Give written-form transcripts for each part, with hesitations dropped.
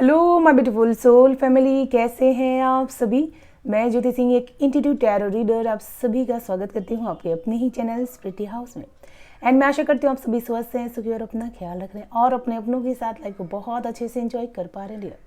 Hello my beautiful soul family, कैसे हैं आप सभी। मैं ज्योति सिंह, एक इंट्यूटिव टैरो रीडर, आप सभी का स्वागत करती हूँ आपके अपने ही चैनल स्प्रिटी हाउस में। एंड मैं आशा करती हूँ आप सभी स्वस्थ हैं, सुखी और अपना ख्याल रख रहे हैं और अपने अपनों के साथ लाइफ को बहुत अच्छे से एंजॉय कर पा रहे हैं डियर।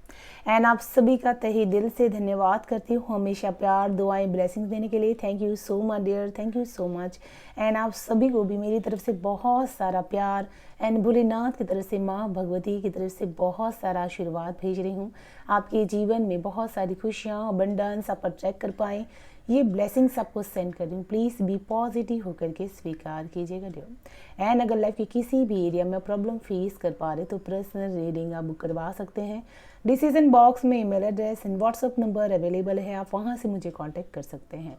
एंड आप सभी का तहे दिल से धन्यवाद करती हूँ हमेशा प्यार, दुआएं, ब्लेसिंग्स देने के लिए। Thank you so much dear, thank you so much. And आप सभी को भी मेरी तरफ से बहुत सारा प्यार एंड भोलेनाथ की तरफ से, माँ भगवती की तरफ से बहुत सारा आशीर्वाद भेज रही हूँ। आपके जीवन में बहुत सारी खुशियाँ, अबंडेंस आप अट्रैक्ट कर पाएँ, ये ब्लेसिंग्स आपको सेंड कर रही हूँ। प्लीज़ बी पॉजिटिव होकर के स्वीकार कीजिएगा डियर। एंड अगर लाइफ के किसी भी एरिया में प्रॉब्लम फेस कर पा रहे तो पर्सनल रीडिंग आप बुक करवा सकते हैं। डिसीजन बॉक्स में email address and WhatsApp number available है, आप वहाँ से मुझे कॉन्टैक्ट कर सकते हैं।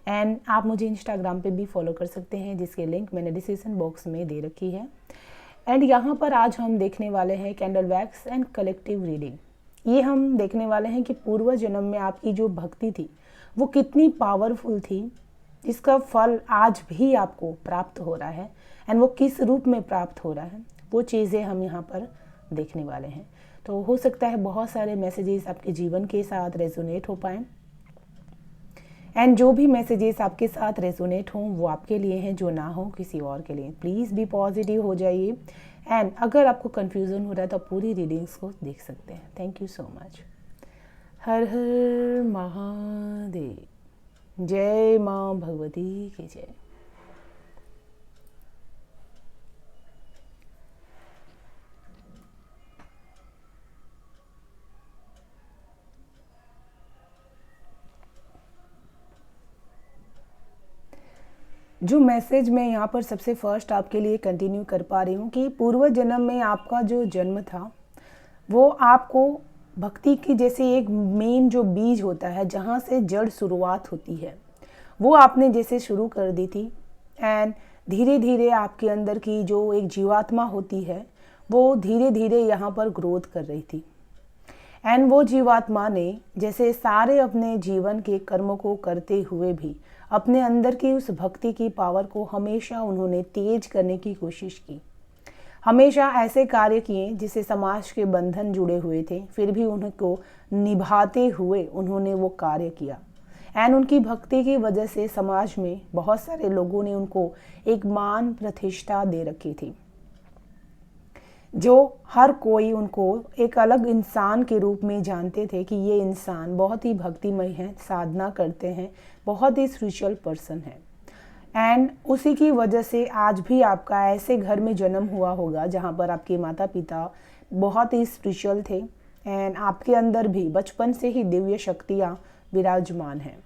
एंड आप मुझे इंस्टाग्राम पे भी फॉलो कर सकते हैं, जिसके लिंक मैंने डिसीजन बॉक्स में दे रखी है। एंड यहाँ पर आज हम देखने वाले हैं candle wax and collective reading. ये हम देखने वाले हैं कि पूर्व जन्म में आपकी जो भक्ति थी वो कितनी पावरफुल थी, जिसका फल आज भी आपको प्राप्त हो रहा है। एंड वो किस रूप में प्राप्त हो रहा है, वो चीज़ें हम यहाँ पर देखने वाले हैं। तो हो सकता है बहुत सारे मैसेजेस आपके जीवन के साथ रेजोनेट हो पाएँ। एंड जो भी मैसेजेस आपके साथ रेजोनेट हों वो आपके लिए हैं, जो ना हो किसी और के लिए। प्लीज़ भी पॉजिटिव हो जाइए। एंड अगर आपको कन्फ्यूज़न हो रहा है तो आप पूरी रीडिंग्स को देख सकते हैं। Thank you so much. हर हर महादेव, जय माँ भगवती की जय। जो मैसेज मैं यहाँ पर सबसे फर्स्ट आपके लिए कंटिन्यू कर पा रही हूँ कि पूर्व जन्म में आपका जो जन्म था वो आपको भक्ति की जैसे एक मेन जो बीज होता है, जहाँ से जड़ शुरुआत होती है, वो आपने जैसे शुरू कर दी थी। एंड धीरे धीरे आपके अंदर की जो एक जीवात्मा होती है वो धीरे धीरे यहाँ पर ग्रोथ कर रही थी। एंड वो जीवात्मा ने जैसे सारे अपने जीवन के कर्मों को करते हुए भी अपने अंदर की उस भक्ति की पावर को हमेशा उन्होंने तेज करने की कोशिश की। हमेशा ऐसे कार्य किए जिससे समाज के बंधन जुड़े हुए थे, फिर भी उनको निभाते हुए उन्होंने वो कार्य किया। एंड उनकी भक्ति की वजह से समाज में बहुत सारे लोगों ने उनको एक मान प्रतिष्ठा दे रखी थी, जो हर कोई उनको एक अलग इंसान के रूप में जानते थे कि ये इंसान बहुत ही भक्तिमय है, साधना करते हैं, बहुत ही स्पिरिचुअल पर्सन है। एंड उसी की वजह से आज भी आपका ऐसे घर में जन्म हुआ होगा जहाँ पर आपके माता पिता बहुत ही स्पिरिचुअल थे। एंड आपके अंदर भी बचपन से ही दिव्य शक्तियाँ विराजमान हैं।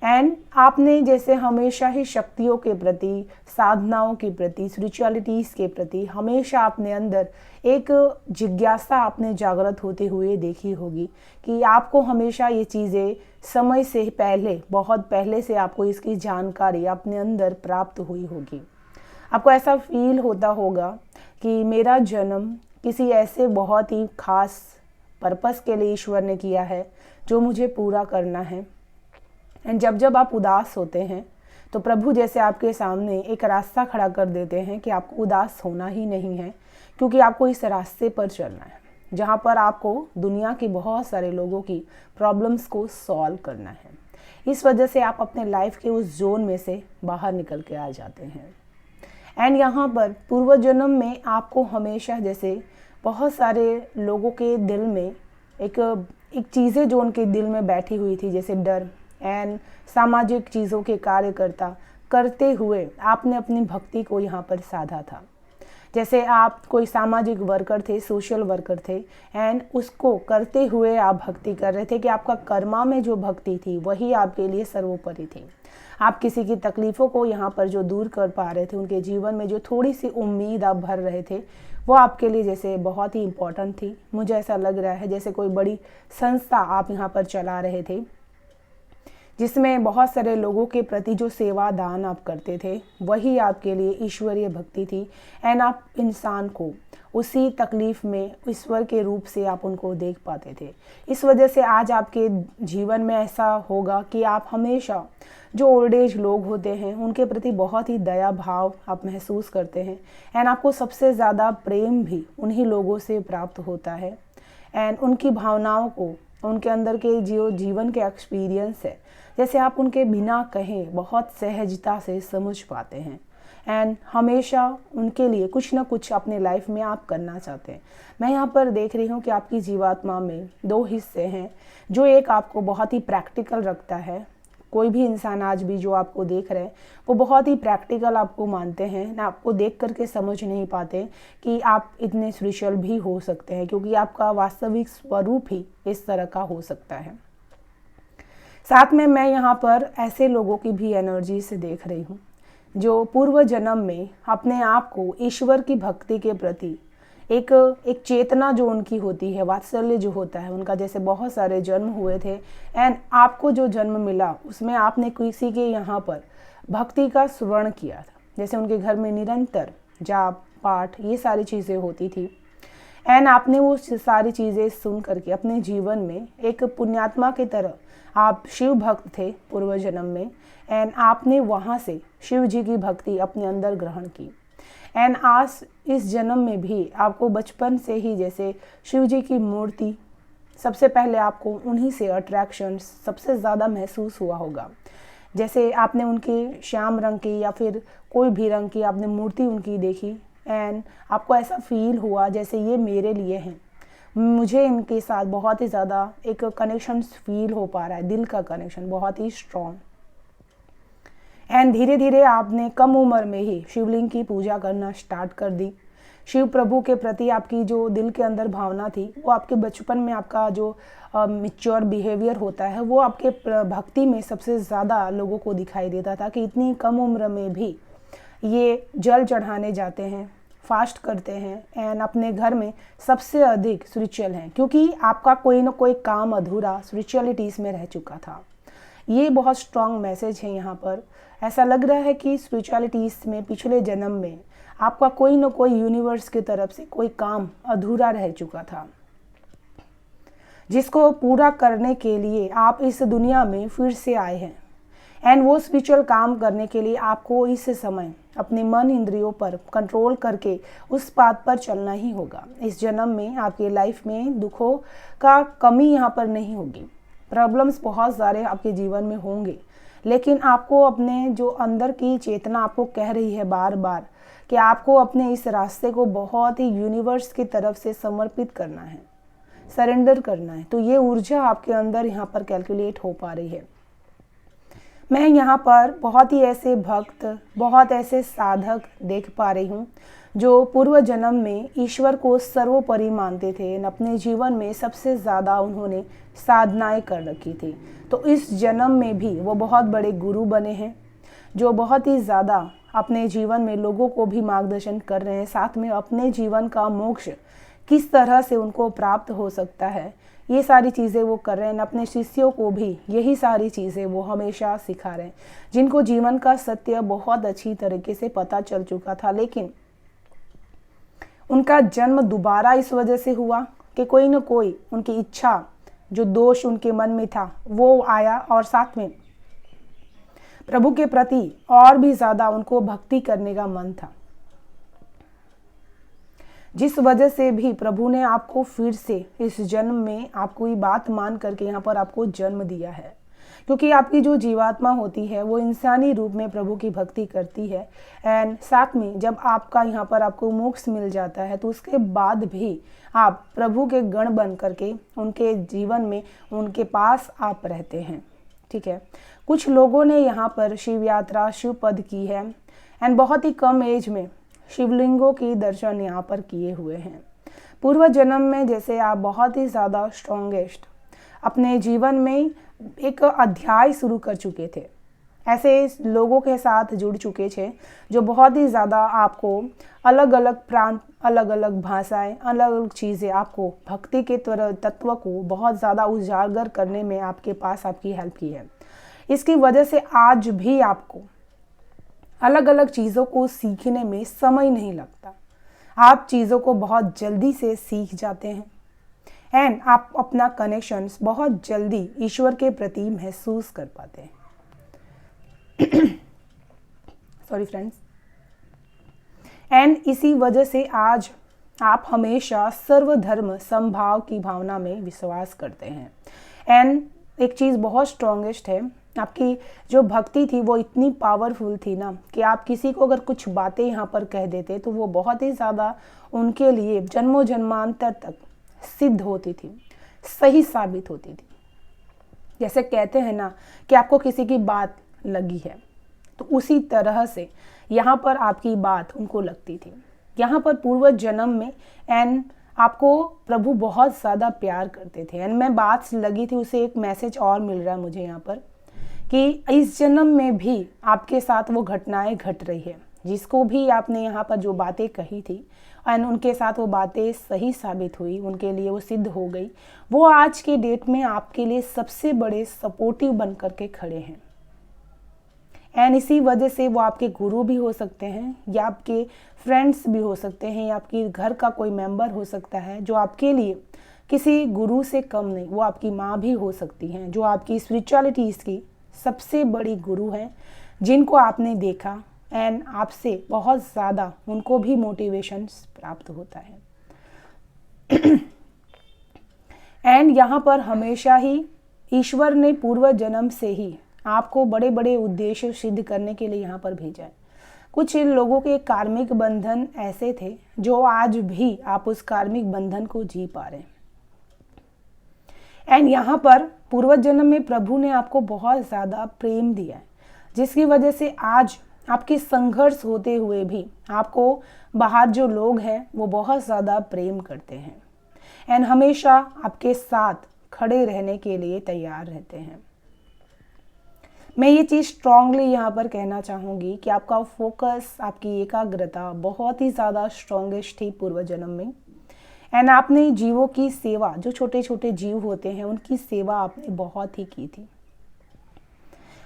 एंड आपने जैसे हमेशा ही शक्तियों के प्रति, साधनाओं के प्रति, स्पिरिचुअलिटीज़ के प्रति हमेशा अपने अंदर एक जिज्ञासा आपने जागृत होते हुए देखी होगी कि आपको हमेशा ये चीज़ें समय से पहले, बहुत पहले से आपको इसकी जानकारी अपने अंदर प्राप्त हुई होगी। आपको ऐसा फील होता होगा कि मेरा जन्म किसी ऐसे बहुत ही खास पर्पस के लिए ईश्वर ने किया है जो मुझे पूरा करना है। एंड जब जब आप उदास होते हैं तो प्रभु जैसे आपके सामने एक रास्ता खड़ा कर देते हैं कि आपको उदास होना ही नहीं है, क्योंकि आपको इस रास्ते पर चलना है जहाँ पर आपको दुनिया के बहुत सारे लोगों की प्रॉब्लम्स को सॉल्व करना है। इस वजह से आप अपने लाइफ के उस जोन में से बाहर निकल के आ जाते हैं। एंड यहाँ पर पूर्व जन्म में आपको हमेशा जैसे बहुत सारे लोगों के दिल में एक चीज़ें जो उनके दिल में बैठी हुई थी, जैसे डर एंड सामाजिक चीज़ों के कार्य करते हुए आपने अपनी भक्ति को यहाँ पर साधा था। जैसे आप कोई सामाजिक वर्कर थे, सोशल वर्कर थे, एंड उसको करते हुए आप भक्ति कर रहे थे कि आपका कर्मा में जो भक्ति थी वही आपके लिए सर्वोपरि थी। आप किसी की तकलीफ़ों को यहाँ पर जो दूर कर पा रहे थे, उनके जीवन में जो थोड़ी सी उम्मीद आप भर रहे थे, वो आपके लिए जैसे बहुत ही इम्पोर्टेंट थी। मुझे ऐसा लग रहा है जैसे कोई बड़ी संस्था आप यहाँ पर चला रहे थे, जिसमें बहुत सारे लोगों के प्रति जो सेवा दान आप करते थे वही आपके लिए ईश्वरीय भक्ति थी। एंड आप इंसान को उसी तकलीफ़ में ईश्वर के रूप से आप उनको देख पाते थे। इस वजह से आज आपके जीवन में ऐसा होगा कि आप हमेशा जो ओल्ड एज लोग होते हैं उनके प्रति बहुत ही दया भाव आप महसूस करते हैं। एंड आपको सबसे ज़्यादा प्रेम भी उन्हीं लोगों से प्राप्त होता है। एंड उनकी भावनाओं को, उनके अंदर के जो जीवन के एक्सपीरियंस है, जैसे आप उनके बिना कहे बहुत सहजता से समझ पाते हैं। एंड हमेशा उनके लिए कुछ ना कुछ अपने लाइफ में आप करना चाहते हैं। मैं यहाँ पर देख रही हूँ कि आपकी जीवात्मा में 2 हिस्से हैं। जो एक आपको बहुत ही प्रैक्टिकल रखता है। कोई भी इंसान आज भी जो आपको देख रहे हैं वो बहुत ही प्रैक्टिकल आपको मानते हैं ना, आपको देख करके समझ नहीं पाते कि आप इतने स्पिरिचुअल भी हो सकते हैं, क्योंकि आपका वास्तविक स्वरूप ही इस तरह का हो सकता है। साथ में मैं यहाँ पर ऐसे लोगों की भी एनर्जी से देख रही हूँ जो पूर्व जन्म में अपने आप को ईश्वर की भक्ति के प्रति एक चेतना जो उनकी होती है, वात्सल्य जो होता है उनका, जैसे बहुत सारे जन्म हुए थे एंड आपको जो जन्म मिला उसमें आपने किसी के यहाँ पर भक्ति का स्मरण किया था। जैसे उनके घर में निरंतर जाप पाठ ये सारी चीज़ें होती थी एंड आपने वो सारी चीज़ें सुन करके अपने जीवन में एक पुण्यात्मा की तरह आप शिव भक्त थे पूर्व जन्म में। एंड आपने वहाँ से शिव जी की भक्ति अपने अंदर ग्रहण की। एंड आज इस जन्म में भी आपको बचपन से ही जैसे शिव जी की मूर्ति, सबसे पहले आपको उन्हीं से अट्रैक्शन सबसे ज़्यादा महसूस हुआ होगा। जैसे आपने उनके श्याम रंग की या फिर कोई भी रंग की आपने मूर्ति उनकी देखी एंड आपको ऐसा फील हुआ जैसे ये मेरे लिए हैं, मुझे इनके साथ बहुत ही ज़्यादा एक कनेक्शन फील हो पा रहा है, दिल का कनेक्शन बहुत ही स्ट्रॉन्ग। एंड धीरे धीरे आपने कम उम्र में ही शिवलिंग की पूजा करना स्टार्ट कर दी। शिव प्रभु के प्रति आपकी जो दिल के अंदर भावना थी वो आपके बचपन में आपका जो मैच्योर बिहेवियर होता है वो आपके भक्ति में सबसे ज़्यादा लोगों को दिखाई देता था कि इतनी कम उम्र में भी ये जल चढ़ाने जाते हैं, फास्ट करते हैं एंड अपने घर में सबसे अधिक स्पिरिचुअल हैं, क्योंकि आपका कोई ना कोई काम अधूरा स्पिरिचुअलिटीज़ में रह चुका था। ये बहुत स्ट्रॉन्ग मैसेज है यहाँ पर। ऐसा लग रहा है कि स्पिरिचुअलिटीज़ में पिछले जन्म में आपका कोई ना कोई यूनिवर्स की तरफ से कोई काम अधूरा रह चुका था, जिसको पूरा करने के लिए आप इस दुनिया में फिर से आए हैं। एंड वो स्पिरिचुअल काम करने के लिए आपको इस समय अपने मन इंद्रियों पर कंट्रोल करके उस पाथ पर चलना ही होगा। इस जन्म में आपके लाइफ में दुखों का कमी यहाँ पर नहीं होगी। प्रॉब्लम्स बहुत सारे आपके जीवन में होंगे, लेकिन आपको अपने जो अंदर की चेतना आपको कह रही है बार बार कि आपको अपने इस रास्ते को बहुत ही यूनिवर्स की तरफ से समर्पित करना है, सरेंडर करना है। तो ये ऊर्जा आपके अंदर यहाँ पर कैलकुलेट हो पा रही है। मैं यहाँ पर बहुत ही ऐसे भक्त, बहुत ऐसे साधक देख पा रही हूँ जो पूर्व जन्म में ईश्वर को सर्वोपरि मानते थे। अपने जीवन में सबसे ज़्यादा उन्होंने साधनाएं कर रखी थी। तो इस जन्म में भी वो बहुत बड़े गुरु बने हैं जो बहुत ही ज़्यादा अपने जीवन में लोगों को भी मार्गदर्शन कर रहे हैं। साथ में अपने जीवन का मोक्ष किस तरह से उनको प्राप्त हो सकता है ये सारी चीज़ें वो कर रहे हैं। अपने शिष्यों को भी यही सारी चीज़ें वो हमेशा सिखा रहे हैं, जिनको जीवन का सत्य बहुत अच्छी तरीके से पता चल चुका था। लेकिन उनका जन्म दोबारा इस वजह से हुआ कि कोई न कोई उनकी इच्छा, जो दोष उनके मन में था वो आया और साथ में प्रभु के प्रति और भी ज़्यादा उनको भक्ति करने का मन था, जिस वजह से भी प्रभु ने आपको फिर से इस जन्म में आपको ये बात मान करके यहाँ पर आपको जन्म दिया है। क्योंकि आपकी जो जीवात्मा होती है वो इंसानी रूप में प्रभु की भक्ति करती है। एंड साथ में जब आपका यहाँ पर आपको मोक्ष मिल जाता है तो उसके बाद भी आप प्रभु के गण बन करके उनके जीवन में उनके पास आप रहते हैं। ठीक है, कुछ लोगों ने यहाँ पर शिव यात्रा, शिव पद की है एंड बहुत ही कम एज में शिवलिंगों की दर्शन यहाँ पर किए हुए हैं। पूर्व जन्म में जैसे आप बहुत ही ज़्यादा स्ट्रॉन्गेस्ट अपने जीवन में एक अध्याय शुरू कर चुके थे, ऐसे लोगों के साथ जुड़ चुके थे जो बहुत ही ज़्यादा आपको अलग अलग प्रांत, अलग अलग भाषाएं, अलग अलग चीज़ें आपको भक्ति के तत्व को बहुत ज़्यादा उजागर करने में आपके पास आपकी हेल्प की है। इसकी वजह से आज भी आपको अलग अलग चीज़ों को सीखने में समय नहीं लगता। आप चीज़ों को बहुत जल्दी से सीख जाते हैं एंड आप अपना कनेक्शंस बहुत जल्दी ईश्वर के प्रति महसूस कर पाते हैं। Sorry friends. एंड इसी वजह से आज आप हमेशा सर्वधर्म समभाव की भावना में विश्वास करते हैं। एंड एक चीज़ बहुत स्ट्रॉन्गेस्ट है, आपकी जो भक्ति थी वो इतनी पावरफुल थी ना कि आप किसी को अगर कुछ बातें यहाँ पर कह देते तो वो बहुत ही ज़्यादा उनके लिए जन्मों जन्मांतर तक सिद्ध होती थी, सही साबित होती थी। जैसे कहते हैं ना कि आपको किसी की बात लगी है, तो उसी तरह से यहाँ पर आपकी बात उनको लगती थी। यहाँ पर पूर्व जन्म में एंड आपको प्रभु बहुत ज़्यादा प्यार करते थे। एंड मैं बात लगी थी, उसे एक मैसेज और मिल रहा है मुझे यहाँ पर कि इस जन्म में भी आपके साथ वो घटनाएं घट रही है। जिसको भी आपने यहाँ पर जो बातें कही थी एंड उनके साथ वो बातें सही साबित हुई, उनके लिए वो सिद्ध हो गई, वो आज के डेट में आपके लिए सबसे बड़े सपोर्टिव बन करके खड़े हैं। एंड इसी वजह से वो आपके गुरु भी हो सकते हैं या आपके फ्रेंड्स भी हो सकते हैं या आपके घर का कोई मेंबर हो सकता है जो आपके लिए किसी गुरु से कम नहीं, वो आपकी माँ भी हो सकती हैं जो आपकी स्पिरिचुअलिटीज़ की सबसे बड़ी गुरु हैं, जिनको आपने देखा एंड आपसे बहुत ज़्यादा उनको भी मोटिवेशन प्राप्त होता है। एंड यहाँ पर हमेशा ही ईश्वर ने पूर्व जन्म से ही आपको बड़े बड़े उद्देश्य सिद्ध करने के लिए यहाँ पर भेजा है। कुछ लोगों के कार्मिक बंधन ऐसे थे जो आज भी आप उस कार्मिक बंधन को जी पा रहे हैं। एंड यहाँ पर पूर्व जन्म में प्रभु ने आपको बहुत ज़्यादा प्रेम दिया है, जिसकी वजह से आज आपके संघर्ष होते हुए भी आपको बाहर जो लोग हैं वो बहुत ज़्यादा प्रेम करते हैं एंड हमेशा आपके साथ खड़े रहने के लिए तैयार रहते हैं। मैं ये चीज़ स्ट्रांगली यहाँ पर कहना चाहूँगी कि आपका फोकस, आपकी एकाग्रता बहुत ही ज़्यादा स्ट्रॉन्गेस्ट थी पूर्व जन्म में। एंड आपने जीवों की सेवा, जो छोटे छोटे जीव होते हैं उनकी सेवा आपने बहुत ही की थी।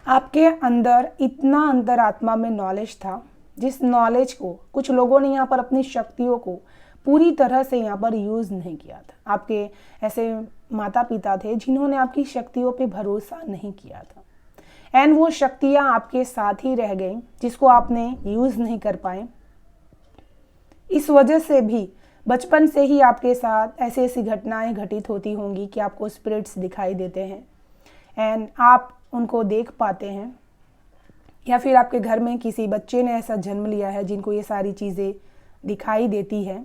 आपके अंदर इतना अंतरात्मा में नॉलेज था, जिस नॉलेज को कुछ लोगों ने यहाँ पर अपनी शक्तियों को पूरी तरह से यहाँ पर यूज़ नहीं किया था। आपके ऐसे माता पिता थे जिन्होंने आपकी शक्तियों पे भरोसा नहीं किया था एंड वो शक्तियाँ आपके साथ ही रह गई, जिसको आपने यूज़ नहीं कर पाए। इस वजह से भी बचपन से ही आपके साथ ऐसी ऐसी घटनाएं घटित होती होंगी कि आपको स्पिरिट्स दिखाई देते हैं एंड आप उनको देख पाते हैं, या फिर आपके घर में किसी बच्चे ने ऐसा जन्म लिया है जिनको ये सारी चीज़ें दिखाई देती है।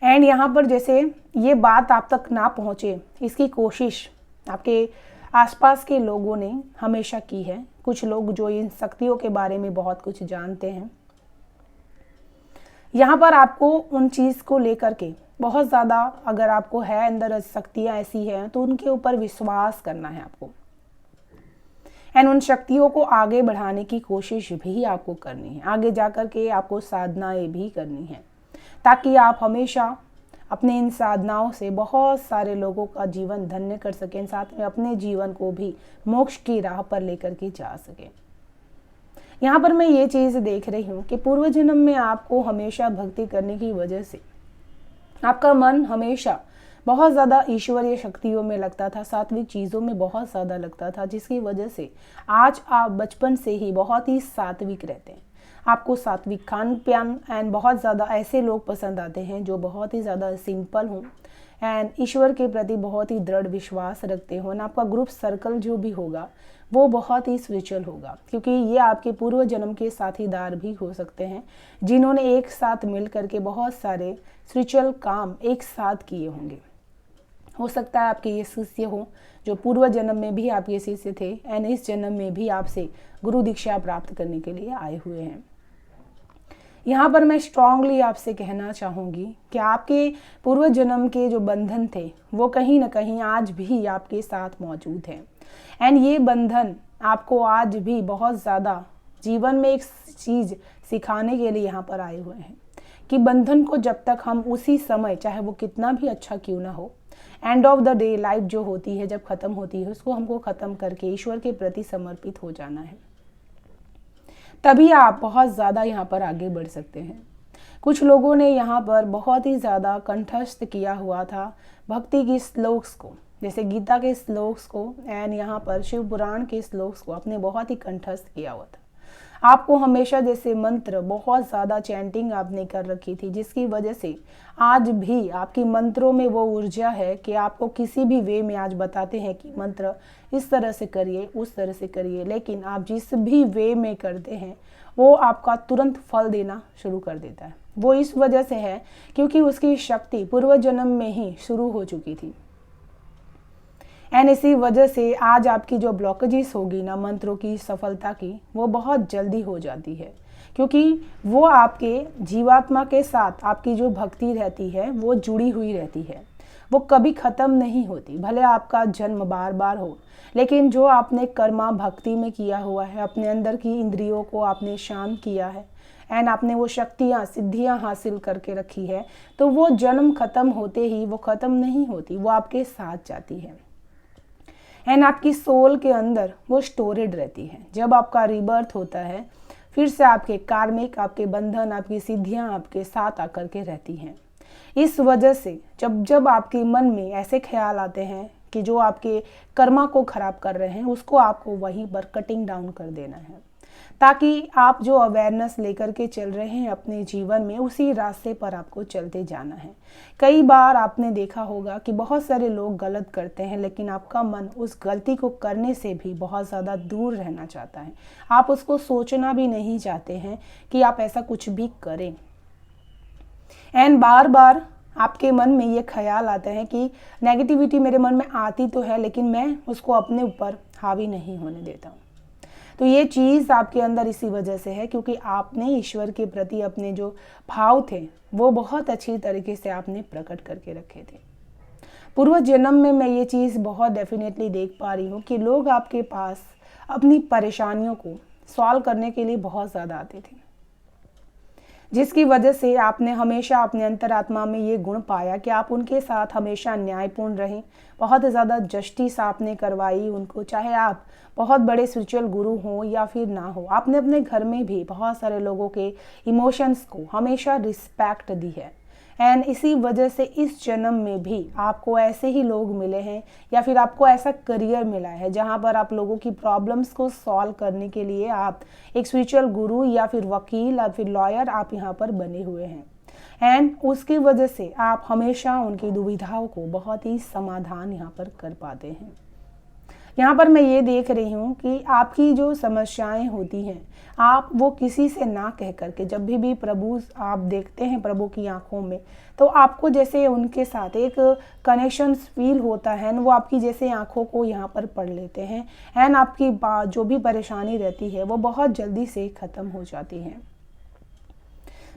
एंड यहाँ पर जैसे ये बात आप तक ना पहुँचे, इसकी कोशिश आपके आसपास के लोगों ने हमेशा की है। कुछ लोग जो इन शक्तियों के बारे में बहुत कुछ जानते हैं, यहाँ पर आपको उन चीज़ को लेकर के बहुत ज़्यादा, अगर आपको है अंदर शक्तियाँ ऐसी हैं तो उनके ऊपर विश्वास करना है आपको एंड उन शक्तियों को आगे बढ़ाने की कोशिश भी आपको करनी है। आगे जाकर के आपको साधनाएं भी करनी है, ताकि आप हमेशा अपने इन साधनाओं से बहुत सारे लोगों का जीवन धन्य कर सकें, साथ में अपने जीवन को भी मोक्ष की राह पर लेकर के जा सकें। यहाँ पर मैं ये चीज़ देख रही हूँ कि पूर्व जन्म में आपको हमेशा भक्ति करने की वजह से आपका मन हमेशा बहुत ज़्यादा ईश्वरीय शक्तियों में लगता था, सात्विक चीज़ों में बहुत ज़्यादा लगता था, जिसकी वजह से आज आप बचपन से ही बहुत ही सात्विक रहते हैं। आपको सात्विक खान पान एंड बहुत ज़्यादा ऐसे लोग पसंद आते हैं जो बहुत ही ज़्यादा सिंपल हों एंड ईश्वर के प्रति बहुत ही दृढ़ विश्वास रखते हो। आपका ग्रुप सर्कल जो भी होगा वो बहुत ही स्पिरिचुअल होगा, क्योंकि ये आपके पूर्व जन्म के साथीदार भी हो सकते हैं जिन्होंने एक साथ मिल करके बहुत सारे स्पिरिचुअल काम एक साथ किए होंगे। हो सकता है आपके ये शिष्य हो जो पूर्व जन्म में भी आपके शिष्य थे एंड इस जन्म में भी आपसे गुरु दीक्षा प्राप्त करने के लिए आए हुए हैं। यहाँ पर मैं स्ट्रांगली आपसे कहना चाहूँगी कि आपके पूर्व जन्म के जो बंधन थे वो कहीं ना कहीं आज भी आपके साथ मौजूद हैं एंड ये बंधन आपको आज भी बहुत ज़्यादा जीवन में एक चीज़ सिखाने के लिए यहाँ पर आए हुए हैं कि बंधन को जब तक हम उसी समय, चाहे वो कितना भी अच्छा क्यों ना हो, end of the day life जो होती है जब ख़त्म होती है उसको हमको ख़त्म करके ईश्वर के प्रति समर्पित हो जाना है। तभी आप बहुत ज़्यादा यहाँ पर आगे बढ़ सकते हैं। कुछ लोगों ने यहाँ पर बहुत ही ज़्यादा कंठस्थ किया हुआ था भक्ति की श्लोक्स को, जैसे गीता के श्लोक्स को एंड यहाँ पर शिव पुराण के श्लोक्स को आपने बहुत ही कंठस्थ किया हुआ था। आपको हमेशा जैसे मंत्र बहुत ज़्यादा चैंटिंग आपने कर रखी थी, जिसकी वजह से आज भी आपकी मंत्रों में वो ऊर्जा है कि आपको किसी भी वे में आज बताते हैं कि मंत्र इस तरह से करिए, उस तरह से करिए, लेकिन आप जिस भी वे में करते हैं वो आपका तुरंत फल देना शुरू कर देता है। वो इस वजह से है क्योंकि उसकी शक्ति पूर्व जन्म में ही शुरू हो चुकी थी। एंड इसी वजह से आज आपकी जो ब्लॉकेजेस होगी ना मंत्रों की सफलता की, वो बहुत जल्दी हो जाती है, क्योंकि वो आपके जीवात्मा के साथ आपकी जो भक्ति रहती है वो जुड़ी हुई रहती है, वो कभी ख़त्म नहीं होती। भले आपका जन्म बार बार हो, लेकिन जो आपने कर्मा भक्ति में किया हुआ है, अपने अंदर की इंद्रियों को आपने शांत किया है एंड आपने वो शक्तियाँ सिद्धियाँ हासिल करके रखी है, तो वो जन्म ख़त्म होते ही वो ख़त्म नहीं होती, वो आपके साथ जाती है एंड आपकी सोल के अंदर वो स्टोरेड रहती है। जब आपका रीबर्थ होता है, फिर से आपके कार्मिक, आपके बंधन, आपकी सिद्धियाँ आपके साथ आकर के रहती हैं। इस वजह से जब जब आपके मन में ऐसे ख्याल आते हैं कि जो आपके कर्मा को खराब कर रहे हैं, उसको आपको वहीं पर कटिंग डाउन कर देना है, ताकि आप जो अवेयरनेस लेकर के चल रहे हैं अपने जीवन में, उसी रास्ते पर आपको चलते जाना है। कई बार आपने देखा होगा कि बहुत सारे लोग गलत करते हैं, लेकिन आपका मन उस गलती को करने से भी बहुत ज़्यादा दूर रहना चाहता है। आप उसको सोचना भी नहीं चाहते हैं कि आप ऐसा कुछ भी करें एंड बार बार आपके मन में ये ख्याल आते हैं कि नेगेटिविटी मेरे मन में आती तो है, लेकिन मैं उसको अपने ऊपर हावी नहीं होने देता हूँ। तो ये चीज़ आपके अंदर इसी वजह से है क्योंकि आपने ईश्वर के प्रति अपने जो भाव थे वो बहुत अच्छी तरीके से आपने प्रकट करके रखे थे। पूर्व जन्म में मैं ये चीज़ बहुत डेफिनेटली देख पा रही हूँ कि लोग आपके पास अपनी परेशानियों को सॉल्व करने के लिए बहुत ज़्यादा आते थे, जिसकी वजह से आपने हमेशा अपने अंतरात्मा में ये गुण पाया कि आप उनके साथ हमेशा न्यायपूर्ण रहें। बहुत ज़्यादा जस्टिस आपने करवाई उनको, चाहे आप बहुत बड़े स्पिरिचुअल गुरु हों या फिर ना हो। आपने अपने घर में भी बहुत सारे लोगों के इमोशंस को हमेशा रिस्पेक्ट दी है एंड इसी वजह से इस जन्म में भी आपको ऐसे ही लोग मिले हैं या फिर आपको ऐसा करियर मिला है जहां पर आप लोगों की प्रॉब्लम्स को सॉल्व करने के लिए आप एक स्पिरिचुअल गुरु या फिर वकील या फिर लॉयर आप यहाँ पर बने हुए हैं एंड उसकी वजह से आप हमेशा उनकी दुविधाओं को बहुत ही समाधान यहाँ पर कर पाते हैं। यहाँ पर मैं ये देख रही हूँ कि आपकी जो समस्याएं होती हैं, आप वो किसी से ना कह करके जब भी प्रभु आप देखते हैं प्रभु की आंखों में, तो आपको जैसे उनके साथ एक कनेक्शन फील होता है, वो आपकी जैसे आंखों को यहाँ पर पढ़ लेते हैं एंड आपकी जो भी परेशानी रहती है वो बहुत जल्दी से ख़त्म हो जाती है।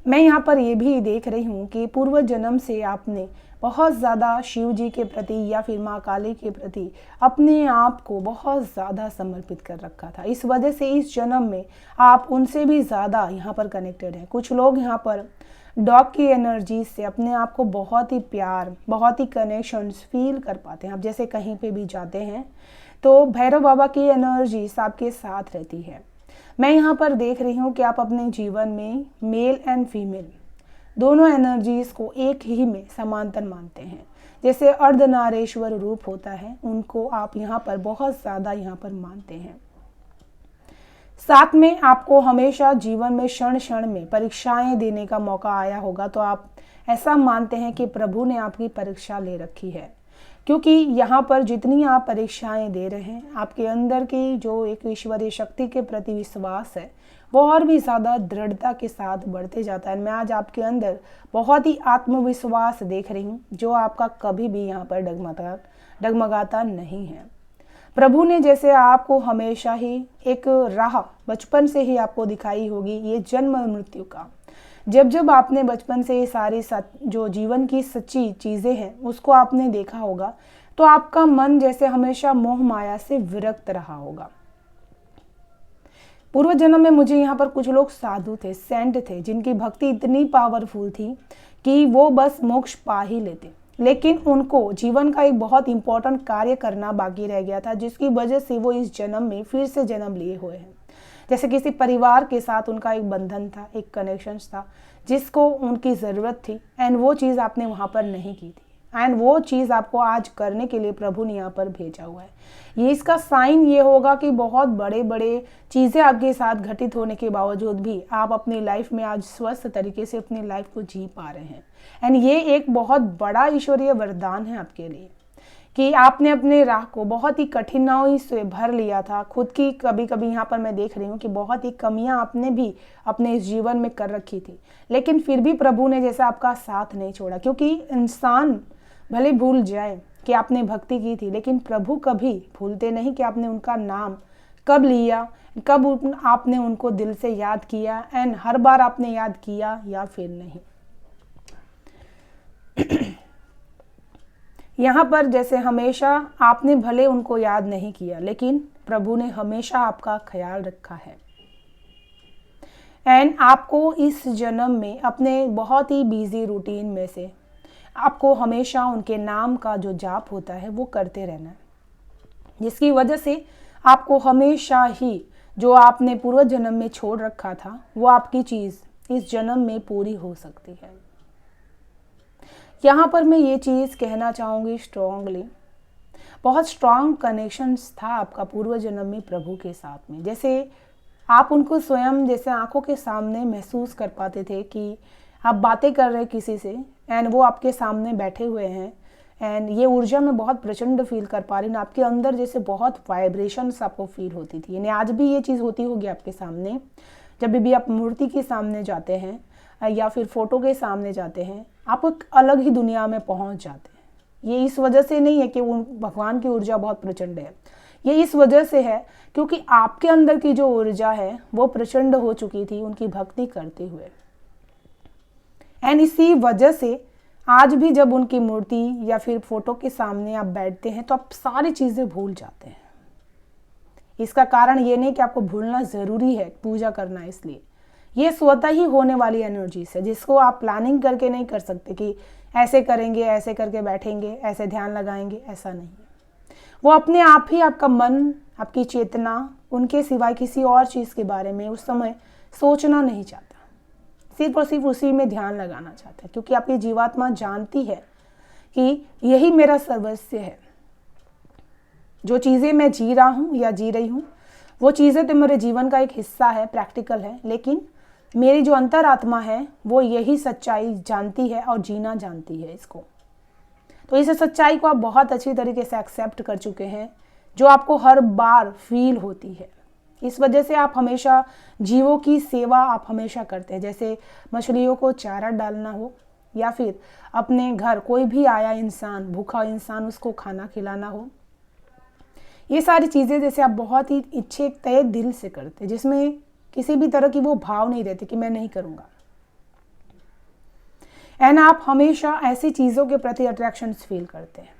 मैं यहाँ पर ये भी देख रही हूँ कि पूर्व जन्म से आपने बहुत ज़्यादा शिव जी के प्रति या फिर माँ काली के प्रति अपने आप को बहुत ज़्यादा समर्पित कर रखा था। इस वजह से इस जन्म में आप उनसे भी ज़्यादा यहाँ पर कनेक्टेड हैं। कुछ लोग यहाँ पर डॉग की एनर्जी से अपने आप को बहुत ही प्यार, बहुत ही कनेक्शंस फील कर पाते हैं। आप जैसे कहीं पे भी जाते हैं तो भैरव बाबा की एनर्जी आपके साथ रहती है। मैं यहाँ पर देख रही हूँ कि आप अपने जीवन में मेल एंड फीमेल दोनों एनर्जीज को एक ही में समांतर मानते हैं। जैसे अर्धनारेश्वर रूप होता है, उनको आप यहाँ पर बहुत ज़्यादा यहाँ पर मानते हैं। साथ में आपको हमेशा जीवन में क्षण क्षण में परीक्षाएं देने का मौका आया होगा, तो आप ऐसा मानते हैं कि प्रभु ने आपकी परीक्षा ले रखी है, क्योंकि यहाँ पर जितनी आप परीक्षाएं दे रहे हैं, आपके अंदर की जो एक ईश्वरीय शक्ति के प्रति विश्वास है वो और भी ज़्यादा दृढ़ता के साथ बढ़ते जाता है। मैं आज आपके अंदर बहुत ही आत्मविश्वास देख रही हूँ जो आपका कभी भी यहाँ पर डगमगाता नहीं है। प्रभु ने जैसे आपको हमेशा ही एक राह बचपन से ही आपको दिखाई होगी, ये जन्म मृत्यु का। जब जब आपने बचपन से ये सारी जो जीवन की सच्ची चीज़ें हैं उसको आपने देखा होगा, तो आपका मन जैसे हमेशा मोह माया से विरक्त रहा होगा। पूर्व जन्म में मुझे यहाँ पर कुछ लोग साधु थे, सेंट थे, जिनकी भक्ति इतनी पावरफुल थी कि वो बस मोक्ष पा ही लेते, लेकिन उनको जीवन का एक बहुत इंपॉर्टेंट कार्य करना बाकी रह गया था, जिसकी वजह से वो इस जन्म में फिर से जन्म लिए हुए हैं। जैसे किसी परिवार के साथ उनका एक बंधन था, एक कनेक्शन था जिसको उनकी ज़रूरत थी, एंड वो चीज़ आपने वहाँ पर नहीं की थी, एंड वो चीज़ आपको आज करने के लिए प्रभु ने यहाँ पर भेजा हुआ है। ये इसका साइन ये होगा कि बहुत बड़े बड़े चीज़ें आपके साथ घटित होने के बावजूद भी आप अपनी लाइफ में आज स्वस्थ तरीके से अपनी लाइफ को जी पा रहे हैं। एंड ये एक बहुत बड़ा ईश्वरीय वरदान है आपके लिए कि आपने अपने राह को बहुत ही कठिनाई से भर लिया था। खुद की कभी कभी यहाँ पर मैं देख रही हूँ कि बहुत ही कमियाँ आपने भी अपने इस जीवन में कर रखी थी, लेकिन फिर भी प्रभु ने जैसे आपका साथ नहीं छोड़ा। क्योंकि इंसान भले भूल जाए कि आपने भक्ति की थी, लेकिन प्रभु कभी भूलते नहीं कि आपने उनका नाम कब लिया, कब आपने उनको दिल से याद किया, एंड हर बार आपने याद किया या फिर नहीं। यहाँ पर जैसे हमेशा आपने भले उनको याद नहीं किया, लेकिन प्रभु ने हमेशा आपका ख्याल रखा है, एंड आपको इस जन्म में अपने बहुत ही बिजी रूटीन में से आपको हमेशा उनके नाम का जो जाप होता है वो करते रहना है, जिसकी वजह से आपको हमेशा ही जो आपने पूर्व जन्म में छोड़ रखा था वो आपकी चीज़ इस जन्म में पूरी हो सकती है। यहाँ पर मैं ये चीज़ कहना चाहूँगी स्ट्रॉन्गली, बहुत स्ट्रॉन्ग कनेक्शंस था आपका पूर्व जन्म में प्रभु के साथ में। जैसे आप उनको स्वयं जैसे आंखों के सामने महसूस कर पाते थे कि आप बातें कर रहे किसी से, एंड वो आपके सामने बैठे हुए हैं, एंड ये ऊर्जा मैं बहुत प्रचंड फील कर पा रही हूँ। आपके अंदर जैसे बहुत वाइब्रेशंस आपको फील होती थी, यानी आज भी ये चीज़ होती होगी आपके सामने। जब भी आप मूर्ति के सामने जाते हैं या फिर फोटो के सामने जाते हैं, आप एक अलग ही दुनिया में पहुँच जाते हैं। ये इस वजह से नहीं है कि वो भगवान की ऊर्जा बहुत प्रचंड है, ये इस वजह से है क्योंकि आपके अंदर की जो ऊर्जा है वो प्रचंड हो चुकी थी उनकी भक्ति करते हुए। एंड इसी वजह से आज भी जब उनकी मूर्ति या फिर फोटो के सामने आप बैठते हैं तो आप सारी चीज़ें भूल जाते हैं। इसका कारण ये नहीं कि आपको भूलना ज़रूरी है पूजा करना, इसलिए ये स्वतः ही होने वाली एनर्जीज है जिसको आप प्लानिंग करके नहीं कर सकते कि ऐसे करेंगे, ऐसे करके बैठेंगे, ऐसे ध्यान लगाएंगे, ऐसा नहीं है। वो अपने आप ही आपका मन, आपकी चेतना उनके सिवाय किसी और चीज़ के बारे में उस समय सोचना नहीं चाहता, सिर्फ और सिर्फ उसी में ध्यान लगाना चाहता है, क्योंकि आपकी जीवात्मा जानती है कि यही मेरा सर्वस्व है। जो चीज़ें मैं जी रहा हूँ या जी रही हूँ वो चीज़ें तो मेरे जीवन का एक हिस्सा है, प्रैक्टिकल है, लेकिन मेरी जो अंतरात्मा है वो यही सच्चाई जानती है और जीना जानती है इसको। तो इस सच्चाई को आप बहुत अच्छी तरीके से एक्सेप्ट कर चुके हैं, जो आपको हर बार फील होती है। इस वजह से आप हमेशा जीवों की सेवा आप हमेशा करते हैं, जैसे मछलियों को चारा डालना हो या फिर अपने घर कोई भी आया इंसान, भूखा इंसान, उसको खाना खिलाना हो। ये सारी चीज़ें जैसे आप बहुत ही इच्छे तय दिल से करते हैं, जिसमें किसी भी तरह की वो भाव नहीं रहती कि मैं नहीं करूँगा। एंड आप हमेशा ऐसी चीज़ों के प्रति अट्रैक्शंस फील करते हैं।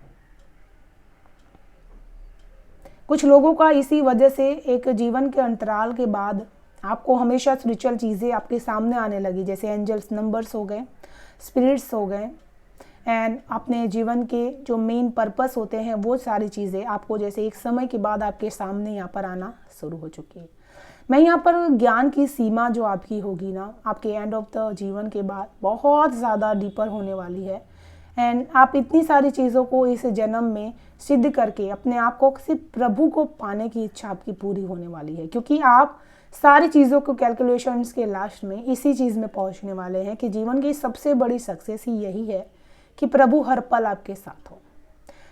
कुछ लोगों का इसी वजह से एक जीवन के अंतराल के बाद आपको हमेशा स्पिरिचुअल चीज़ें आपके सामने आने लगी, जैसे एंजल्स, नंबर्स हो गए, स्पिरिट्स हो गए, एंड अपने जीवन के जो मेन पर्पस होते हैं वो सारी चीज़ें आपको जैसे एक समय के बाद आपके सामने यहाँ पर आना शुरू हो चुकी है। मैं यहाँ पर ज्ञान की सीमा जो आपकी होगी ना, आपके एंड ऑफ द जीवन के बाद बहुत ज़्यादा डीपर होने वाली है। एंड आप इतनी सारी चीज़ों को इस जन्म में सिद्ध करके अपने आप को सिर्फ प्रभु को पाने की इच्छा आपकी पूरी होने वाली है, क्योंकि आप सारी चीज़ों को कैलकुलेशंस के लास्ट में इसी चीज़ में पहुंचने वाले हैं कि जीवन की सबसे बड़ी सक्सेस ही यही है कि प्रभु हर पल आपके साथ हो।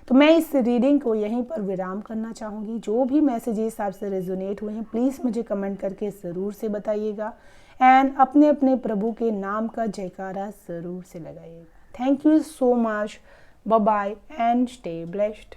तो मैं इस रीडिंग को यहीं पर विराम करना चाहूँगी। जो भी मैसेजेस आपसे रेजोनेट हुए हैं प्लीज़ मुझे कमेंट करके ज़रूर से बताइएगा, एंड अपने अपने प्रभु के नाम का जयकारा ज़रूर से लगाइएगा। Thank you so much. Bye bye and stay blessed.